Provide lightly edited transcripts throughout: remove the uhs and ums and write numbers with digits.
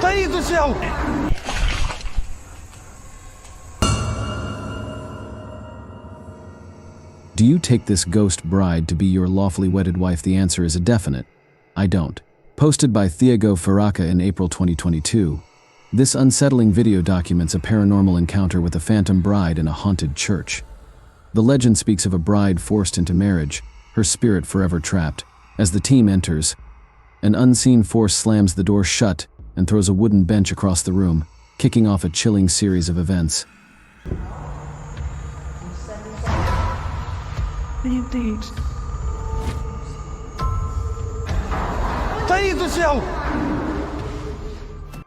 Saí do céu! Do you take this ghost bride to be your lawfully wedded wife? The answer is a definite. I don't. Posted by Thiago Faraca in April 2022, this unsettling video documents a paranormal encounter with a phantom bride in a haunted church. The legend speaks of a bride forced into marriage, her spirit forever trapped. As the team enters, an unseen force slams the door shut and throws a wooden bench across the room, kicking off a chilling series of events.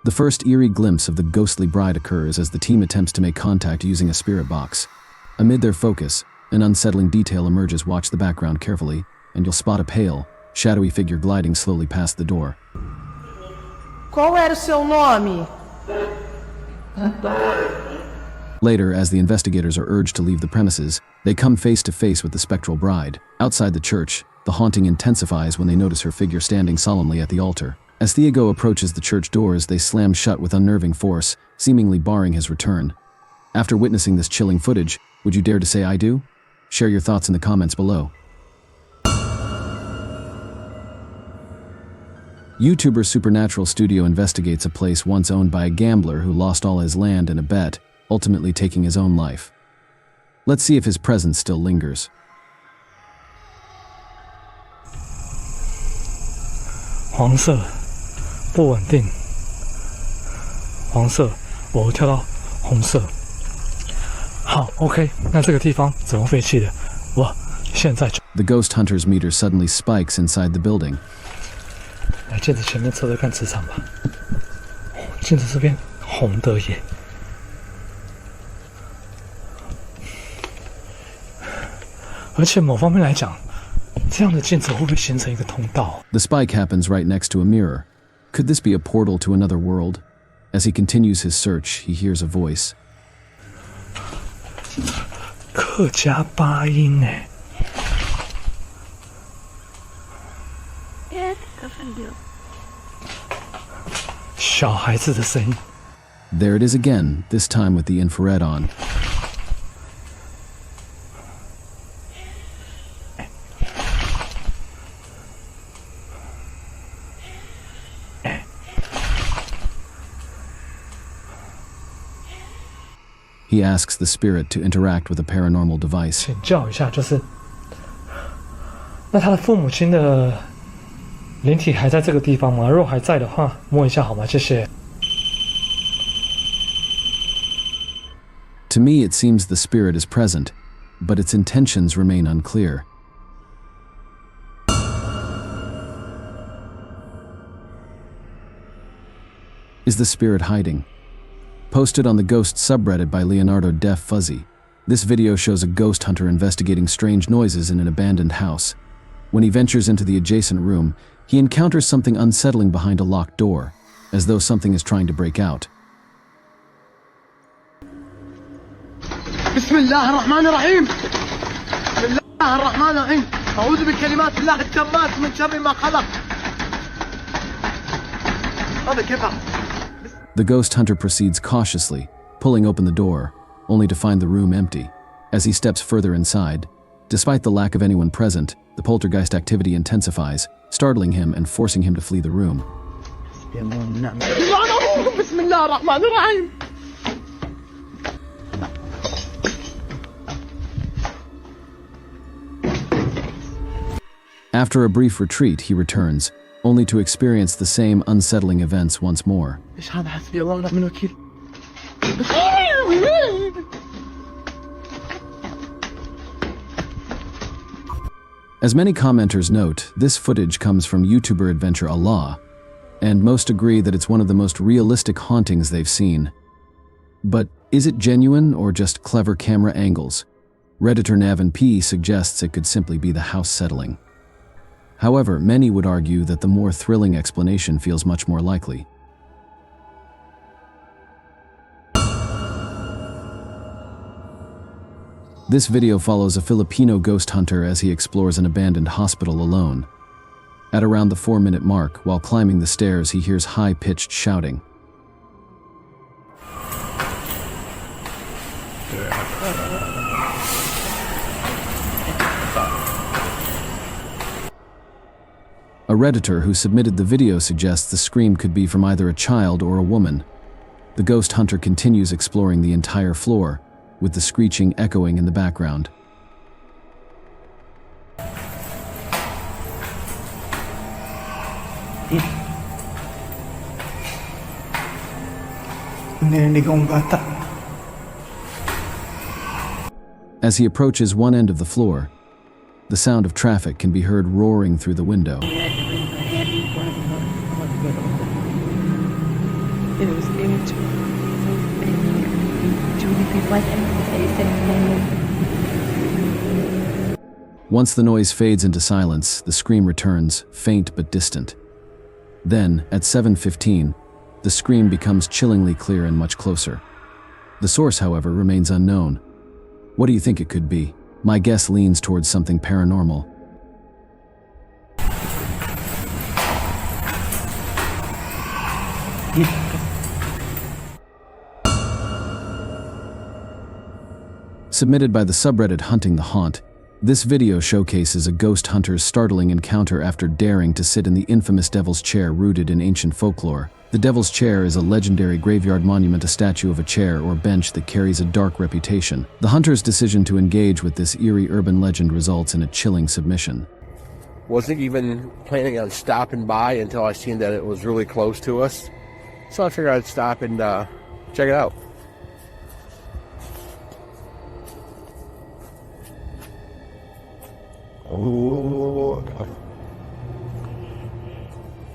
The first eerie glimpse of the ghostly bride occurs as the team attempts to make contact using a spirit box. Amid their focus, an unsettling detail emerges. Watch the background carefully, and you'll spot a pale, shadowy figure gliding slowly past the door. Qual era o seu nome? Later, as the investigators are urged to leave the premises, they come face to face with the spectral bride. Outside the church, the haunting intensifies when they notice her figure standing solemnly at the altar. As Thiago approaches the church doors, they slam shut with unnerving force, seemingly barring his return. After witnessing this chilling footage, would you dare to say I do? Share your thoughts in the comments below. YouTuber Supernatural Studio investigates a place once owned by a gambler who lost all his land in a bet, ultimately taking his own life. Let's see if his presence still lingers. 黄色不稳定，黄色我跳到红色。好 ，OK， 那这个地方怎么废弃的？我现在就 The ghost hunter's meter suddenly spikes inside the building. 来镜子前面测测看磁场吧。镜子这边红的耶。而且某方面来讲，这样的镜子会不会形成一个通道？ The spike happens right next to a mirror. Could this be a portal to another world? As he continues his search, he hears a voice. 客家八音哎。小孩子的声音。 There it is again, this time with the infrared on. He asks the spirit to interact with a paranormal device. 请教一下，就是那他的父母亲的灵体还在这个地方吗？如果还在的话，摸一下好吗？谢谢。 To me, it seems the spirit is present, but its intentions remain unclear. Is the spirit hiding? Posted on the ghost subreddit by Leonardo Def Fuzzy, this video shows a ghost hunter investigating strange noises in an abandoned house. When he ventures into the adjacent room, he encounters something unsettling behind a locked door, as though something is trying to break out. بسم الله الرحمن الرحيم بسم الله الرحمن الرحيم أعوذ بكلمات الله التامات من شر ما خلق هذا كيف The ghost hunter proceeds cautiously, pulling open the door, only to find the room empty. As he steps further inside, despite the lack of anyone present, the poltergeist activity intensifies, startling him and forcing him to flee the room. بسم الله الرحمن الرحيم After a brief retreat, he returns, only to experience the same unsettling events once more. ايش هذا حسبي الله ونعم الوكيل As many commenters note, this footage comes from YouTuber Adventure Allah, and most agree that it's one of the most realistic hauntings they've seen. But is it genuine or just clever camera angles? Redditor Navin P suggests it could simply be the house settling. However, many would argue that the more thrilling explanation feels much more likely. This video follows a Filipino ghost hunter as he explores an abandoned hospital alone. At around the 4-minute mark, while climbing the stairs, he hears high-pitched shouting. A Redditor who submitted the video suggests the scream could be from either a child or a woman. The ghost hunter continues exploring the entire floor, with the screeching echoing in the background. As he approaches one end of the floor, the sound of traffic can be heard roaring through the window. Once the noise fades into silence, the scream returns, faint but distant. Then, at 7:15, the scream becomes chillingly clear and much closer. The source, however, remains unknown. What do you think it could be? My guess leans towards something paranormal. Submitted by the subreddit Hunting the Haunt, this video showcases a ghost hunter's startling encounter after daring to sit in the infamous Devil's Chair rooted in ancient folklore. The Devil's Chair is a legendary graveyard monument, a statue of a chair or bench that carries a dark reputation. The hunter's decision to engage with this eerie urban legend results in a chilling submission. Wasn't even planning on stopping by until I seen that it was really close to us. So I figured I'd stop and check it out. Oh.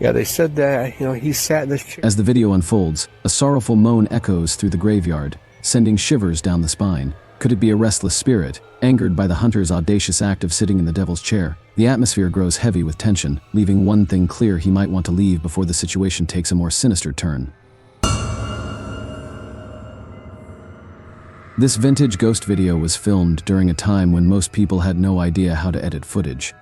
Yeah, they said that, he sat in this chair. As the video unfolds, a sorrowful moan echoes through the graveyard, sending shivers down the spine. Could it be a restless spirit, angered by the hunter's audacious act of sitting in the Devil's Chair? The atmosphere grows heavy with tension, leaving one thing clear: he might want to leave before the situation takes a more sinister turn. This vintage ghost video was filmed during a time when most people had no idea how to edit footage.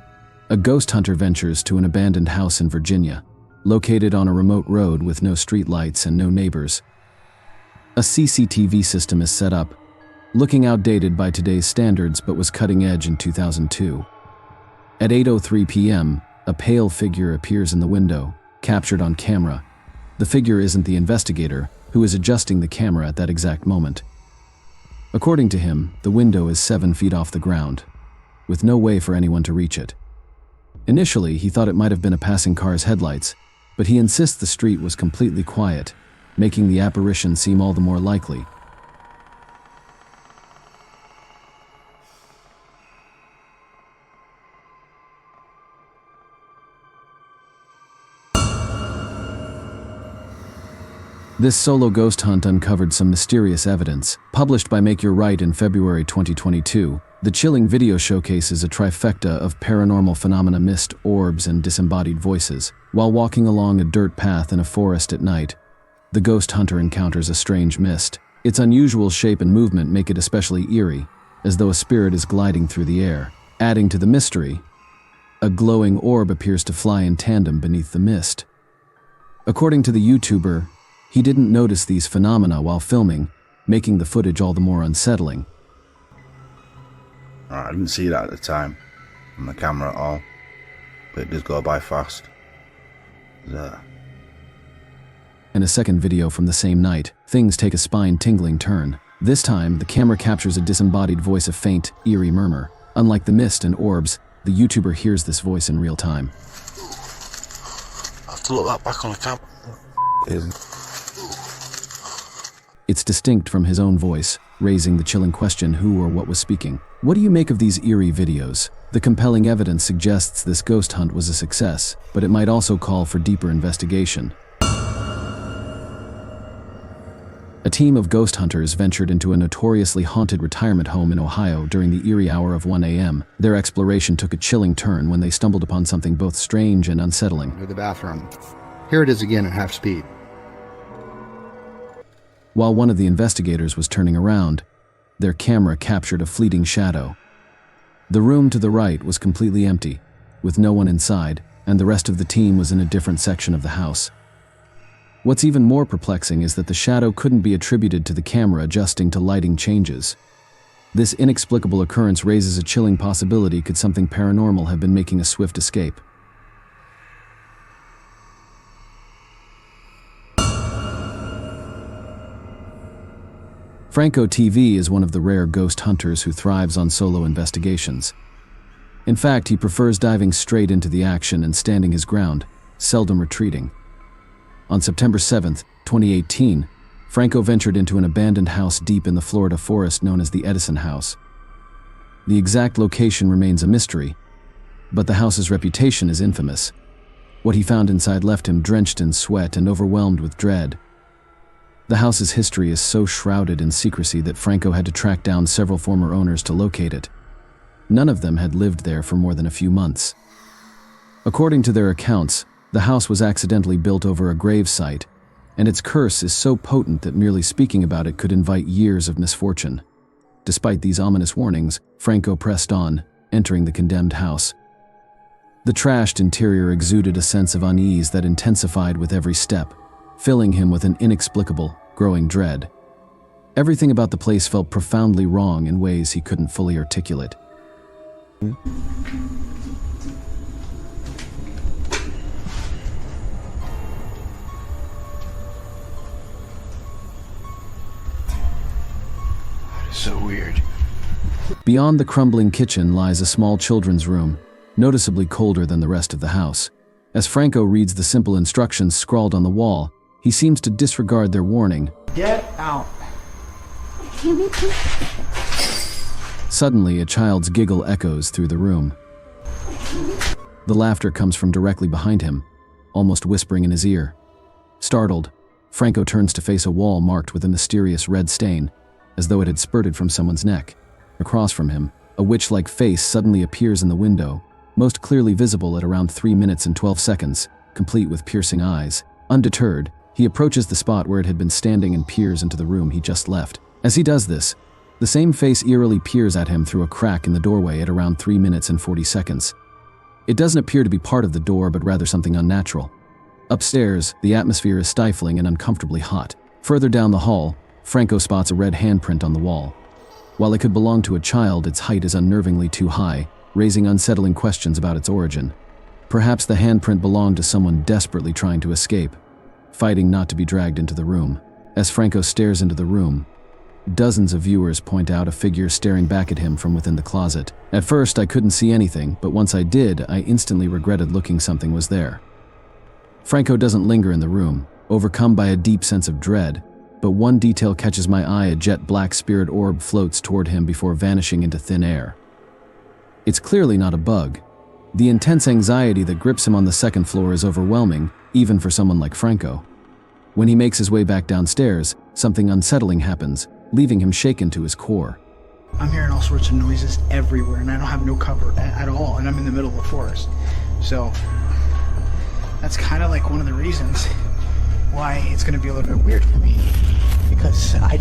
A ghost hunter ventures to an abandoned house in Virginia, located on a remote road with no street lights and no neighbors. A CCTV system is set up, looking outdated by today's standards but was cutting edge in 2002. At 8:03 p.m., a pale figure appears in the window, captured on camera. The figure isn't the investigator, who is adjusting the camera at that exact moment. According to him, the window is 7 feet off the ground, with no way for anyone to reach it. Initially, he thought it might have been a passing car's headlights, but he insists the street was completely quiet, making the apparition seem all the more likely. This solo ghost hunt uncovered some mysterious evidence. Published by Make Your Right in February 2022, the chilling video showcases a trifecta of paranormal phenomena: mist, orbs, and disembodied voices. While walking along a dirt path in a forest at night, the ghost hunter encounters a strange mist. Its unusual shape and movement make it especially eerie, as though a spirit is gliding through the air. Adding to the mystery, a glowing orb appears to fly in tandem beneath the mist. According to the YouTuber, he didn't notice these phenomena while filming, making the footage all the more unsettling. I didn't see that at the time on the camera at all, but it does go by fast. In a second video from the same night, things take a spine-tingling turn. This time, the camera captures a disembodied voice, a faint, eerie murmur. Unlike the mist and orbs, the YouTuber hears this voice in real time. I have to look that back on the camera. It's distinct from his own voice, raising the chilling question: who or what was speaking? What do you make of these eerie videos? The compelling evidence suggests this ghost hunt was a success, but it might also call for deeper investigation. A team of ghost hunters ventured into a notoriously haunted retirement home in Ohio during the eerie hour of 1 a.m. Their exploration took a chilling turn when they stumbled upon something both strange and unsettling. To the bathroom. Here it is again at half speed. While one of the investigators was turning around, their camera captured a fleeting shadow. The room to the right was completely empty, with no one inside, and the rest of the team was in a different section of the house. What's even more perplexing is that the shadow couldn't be attributed to the camera adjusting to lighting changes. This inexplicable occurrence raises a chilling possibility: could something paranormal have been making a swift escape? Franco TV is one of the rare ghost hunters who thrives on solo investigations. In fact, he prefers diving straight into the action and standing his ground, seldom retreating. On September 7th, 2018, Franco ventured into an abandoned house deep in the Florida forest known as the Edison House. The exact location remains a mystery, but the house's reputation is infamous. What he found inside left him drenched in sweat and overwhelmed with dread. The house's history is so shrouded in secrecy that Franco had to track down several former owners to locate it. None of them had lived there for more than a few months. According to their accounts, the house was accidentally built over a grave site, and its curse is so potent that merely speaking about it could invite years of misfortune. Despite these ominous warnings, Franco pressed on, entering the condemned house. The trashed interior exuded a sense of unease that intensified with every step, filling him with an inexplicable, growing dread. Everything about the place felt profoundly wrong in ways he couldn't fully articulate. That is so weird. Beyond the crumbling kitchen lies a small children's room, noticeably colder than the rest of the house. As Franco reads the simple instructions scrawled on the wall, he seems to disregard their warning. Get out. Suddenly, a child's giggle echoes through the room. The laughter comes from directly behind him, almost whispering in his ear. Startled, Franco turns to face a wall marked with a mysterious red stain, as though it had spurted from someone's neck. Across from him, a witch-like face suddenly appears in the window, most clearly visible at around 3 minutes and 12 seconds, complete with piercing eyes. Undeterred, he approaches the spot where it had been standing and peers into the room he just left. As he does this, the same face eerily peers at him through a crack in the doorway at around 3 minutes and 40 seconds. It doesn't appear to be part of the door, but rather something unnatural. Upstairs, the atmosphere is stifling and uncomfortably hot. Further down the hall, Franco spots a red handprint on the wall. While it could belong to a child, its height is unnervingly too high, raising unsettling questions about its origin. Perhaps the handprint belonged to someone desperately trying to escape, fighting not to be dragged into the room. As Franco stares into the room, dozens of viewers point out a figure staring back at him from within the closet. At first, I couldn't see anything, but once I did, I instantly regretted looking. Something was there. Franco doesn't linger in the room, overcome by a deep sense of dread, but one detail catches my eye: a jet black spirit orb floats toward him before vanishing into thin air. It's clearly not a bug. The intense anxiety that grips him on the second floor is overwhelming, even for someone like Franco. When he makes his way back downstairs, something unsettling happens, leaving him shaken to his core. I'm hearing all sorts of noises everywhere, and I don't have no cover at all, and I'm in the middle of the forest. So that's kind of like one of the reasons why it's going to be a little bit weird for me, because I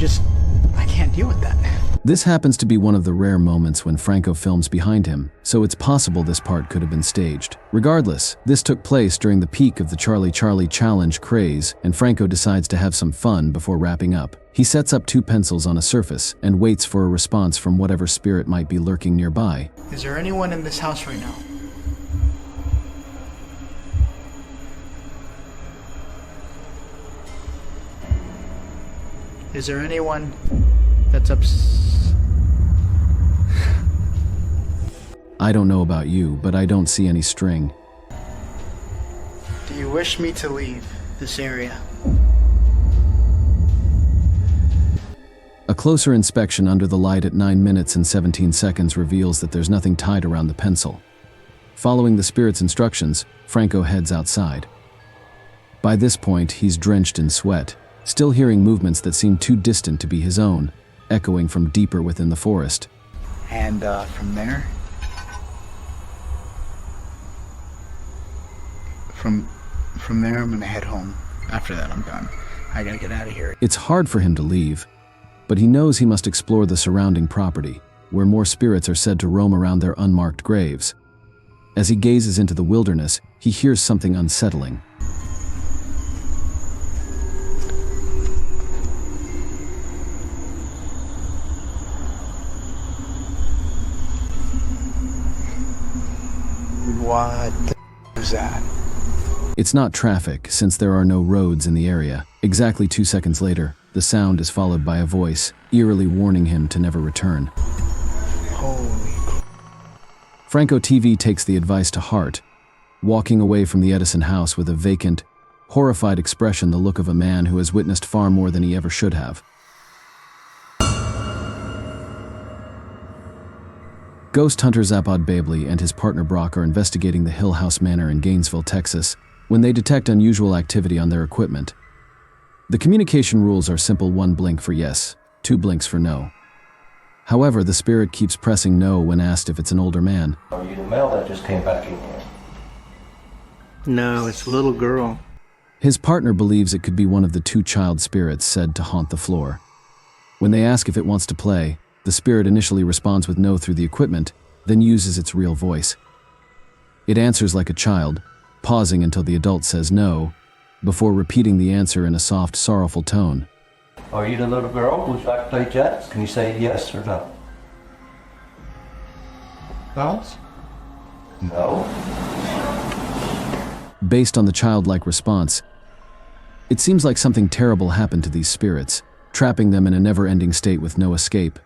can't deal with that. This happens to be one of the rare moments when Franco films behind him, so it's possible this part could have been staged. Regardless, this took place during the peak of the Charlie Challenge craze, and Franco decides to have some fun before wrapping up. He sets up 2 pencils on a surface and waits for a response from whatever spirit might be lurking nearby. Is there anyone in this house right now? Is there anyone that's I don't know about you, but I don't see any string. Do you wish me to leave this area? A closer inspection under the light at 9 minutes and 17 seconds reveals that there's nothing tied around the pencil. Following the spirit's instructions, Franco heads outside. By this point, he's drenched in sweat, still hearing movements that seem too distant to be his own, echoing from deeper within the forest. And from there, from there, I'm gonna head home. After that, I'm done. I gotta get out of here. It's hard for him to leave, but he knows he must explore the surrounding property, where more spirits are said to roam around their unmarked graves. As he gazes into the wilderness, he hears something unsettling. What the is that? It's not traffic, since there are no roads in the area. Exactly 2 seconds later, the sound is followed by a voice, eerily warning him to never return. Holy crap. Franco TV takes the advice to heart, walking away from the Edison house with a vacant, horrified expression, the look of a man who has witnessed far more than he ever should have. Ghost hunter Zapad Babley and his partner Brock are investigating the Hill House Manor in Gainesville, Texas, when they detect unusual activity on their equipment. The communication rules are simple: 1 blink for yes, 2 blinks for no. However, the spirit keeps pressing no when asked if it's an older man. Are you the male that just came back in here? No, it's a little girl. His partner believes it could be one of the 2 child spirits said to haunt the floor. When they ask if it wants to play, the spirit initially responds with no through the equipment, then uses its real voice. It answers like a child, pausing until the adult says no, before repeating the answer in a soft, sorrowful tone. Are you the little girl who's like to play jets? Can you say yes or no? Thoughts? No. Based on the childlike response, it seems like something terrible happened to these spirits, trapping them in a never-ending state with no escape.